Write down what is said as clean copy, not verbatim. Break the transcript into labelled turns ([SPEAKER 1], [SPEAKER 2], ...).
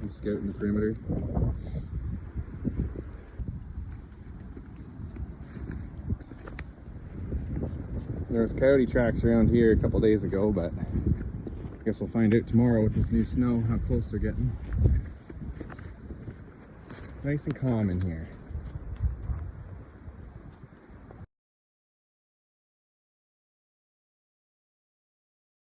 [SPEAKER 1] He's scouting the perimeter. There was coyote tracks around here a couple days ago, but I guess we'll find out tomorrow with this new snow how close they're getting. Nice and calm in here.